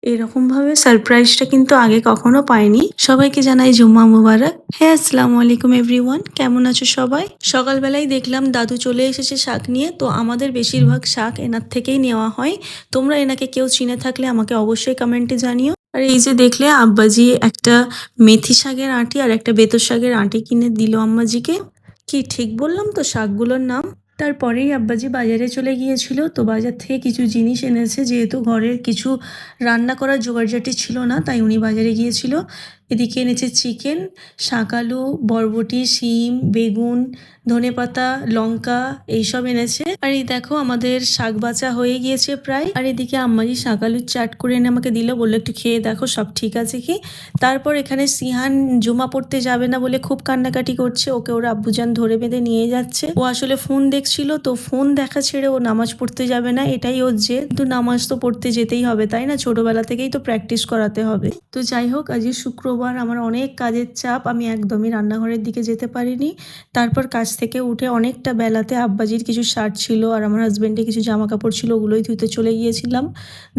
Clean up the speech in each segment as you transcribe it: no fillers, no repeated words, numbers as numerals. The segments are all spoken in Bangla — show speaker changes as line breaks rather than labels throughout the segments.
এরকমভাবে সারপ্রাইজটা কিন্তু আগে কখনো পাইনি। সবাইকে জানাই জুম্মা মুবারক। হ্যাঁ, আসসালামু আলাইকুম এভরিওয়ান। কেমন আছো সবাই? সকালবেলায় দেখলাম দাদু চলে এসেছে শাক নিয়ে। তো আমাদের বেশিরভাগ শাক এনার থেকেই নেওয়া হয়। তোমরা এনাকে কেউ চিনে থাকলে আমাকে অবশ্যই কমেন্টে জানিও। আর এই যে দেখলে আব্বাজি একটা মেথি শাকের আঁটি আর একটা বেতর শাকের আঁটি কিনে দিল আম্মাজিকে। কি ঠিক বললাম তো শাকগুলোর নাম? তারপরেই আব্বাজি বাজারে চলে গিয়েছিল। তো বাজার থেকে কিছু জিনিস এনেছে, যেহেতু ঘরের কিছু রান্না করার জোগাড়জাটি ছিল না, তাই উনি বাজারে গিয়েছিল। এদিকে এনেছে চিকেন, শাক আলু, বরবটি, শিম, বেগুন, ধনেপাতা, লঙ্কা এইসব এনেছে। আর এই দেখো আমাদের শাক বাছা হয়ে গিয়েছে প্রায়। আর এদিকে আম্মাজি শাক আলুর চাট করে এনে আমাকে দিল, বললো একটু খেয়ে দেখো সব ঠিক আছে কি। তারপর এখানে সিহান জুমা পড়তে যাবে না বলে খুব কান্নাকাটি করছে। ওকে ওর আব্বুজান ধরে বেঁধে নিয়ে যাচ্ছে। ও আসলে ফোন দেখছিল, তো ফোন দেখা ছেড়ে ও নামাজ পড়তে যাবে না, এটাই ওর জেদ। কিন্তু নামাজ তো পড়তে যেতেই হবে, তাই না? ছোটবেলা থেকেই তো প্র্যাকটিস করাতে হবে। তো যাই হোক, আজকে শুক্রবার, আমার অনেক কাজের চাপ, আমি একদমই রান্নাঘরের দিকে যেতে পারিনি। তারপর কাজ থেকে উঠে অনেকটা বেলাতে আব্বাজির কিছু শার্ট ছিল আর আমার হাজবেন্ডের কিছু জামা কাপড় ছিল, ওগুলোই ধুতে চলে গিয়েছিলাম।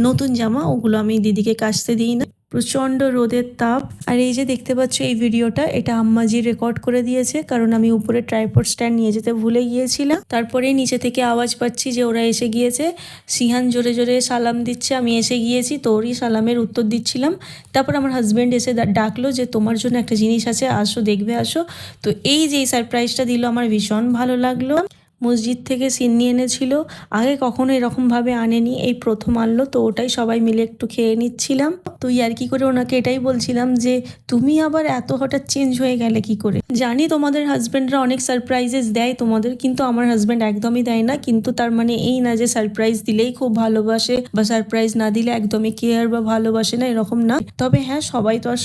নতুন জামা, ওগুলো আমি দিদিকে কাচতে দিই না। প্রচণ্ড রোদের তাপ। আর এই যে দেখতে পাচ্ছ এই ভিডিওটা, এটা আম্মাজি রেকর্ড করে দিয়েছে, কারণ আমি উপরে ট্রাইপড স্ট্যান্ড নিয়ে যেতে ভুলে গিয়েছিলাম। তারপরে নিচে থেকে আওয়াজ পাচ্ছি যে ওরা এসে গিয়েছে। সিহান জোরে জোরে সালাম দিচ্ছে, আমি এসে গিয়েছি, তো ওরই সালামের উত্তর দিচ্ছিলাম। তারপর আমার হাজব্যান্ড এসে ডাকলো যে তোমার জন্য একটা জিনিস আছে, আসো দেখবে আসো। তো এই যে সারপ্রাইজটা দিল আমার ভীষণ ভালো লাগলো। মসজিদ থেকে সিন্নি এনেছিল, আগে কখনো এরকমভাবে আনেনি, এই প্রথম আনলো। তো ওটাই সবাই মিলে একটু খেয়ে নিচ্ছিলাম। তো ইয়ার্কি করে ওনাকে এটাই বলছিলাম যে তুমি আবার এত হঠাৎ চেঞ্জ হয়ে গেলে কি করে। জানি তোমাদের হাজব্যান্ডরা অনেক সারপ্রাইজেস দেয় তোমাদের, কিন্তু আমার হাজব্যান্ড একদমই দেয় না। কিন্তু তার মানে এই না যে সারপ্রাইজ দিলেই খুব ভালোবাসে বা সারপ্রাইজ না দিলে একদমই কেয়ার বা ভালোবাসে না, এরকম না। তবে হ্যাঁ, সবাই তো আর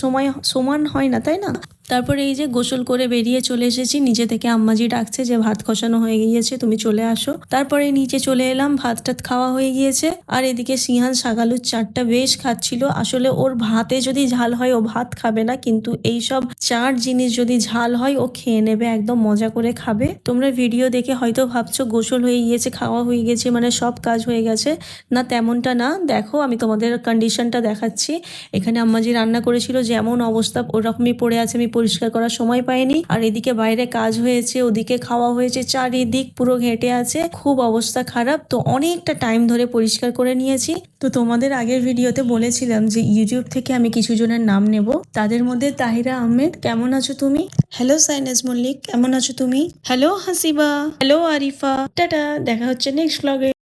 সমান হয় না, তাই না? তারপরে এই যে গোসল করে বেরিয়ে চলে এসেছি, নিচে থেকে আম্মাজি ডাকছে যে ভাত কষানো হয়ে গিয়েছে, তুমি চলে আসো। তারপরে নিচে চলে এলাম, ভাত টাত খাওয়া হয়ে গিয়েছে। আর এদিকে সিহান শাকালুর চাটটা বেশ খাচ্ছিল। আসলে ওর ভাতে যদি ঝাল হয় ও ভাত খাবে না, কিন্তু এইসব চাট জিনিস যদি ঝাল হয় ও খেয়ে নেবে, একদম মজা করে খাবে। তোমরা ভিডিও দেখে হয়তো ভাবছো গোসল হয়ে গিয়েছে, খাওয়া হয়ে গেছে, মানে সব কাজ হয়ে গেছে। না, তেমনটা না। দেখো আমি তোমাদের কন্ডিশনটা দেখাচ্ছি। এখানে আম্মাজি রান্না করেছিল, যেমন অবস্থা ওরকমই পড়ে আছে, আমি পরিষ্কার করার সময় পাইনি। আর এদিকে বাইরে কাজ হয়েছে, ওদিকে খাওয়া হয়েছে, চারিদিক পুরো ঘেঁটে আছে, খুব অবস্থা খারাপ। তো অনেকটা টাইম ধরে পরিষ্কার করে নিয়েছি। তো তোমাদের আগের ভিডিওতে বলেছিলাম যে ইউটিউব থেকে আমি কিছু জনের নাম নেব, তাদের মধ্যে তাহিরা আহমেদ, কেমন আছো তুমি? হ্যালো সাইনাজ মল্লিক, কেমন আছো তুমি? Hello Hasiba, hello Arifa. Tata, দেখা হচ্ছে নেক্সট ব্লগে।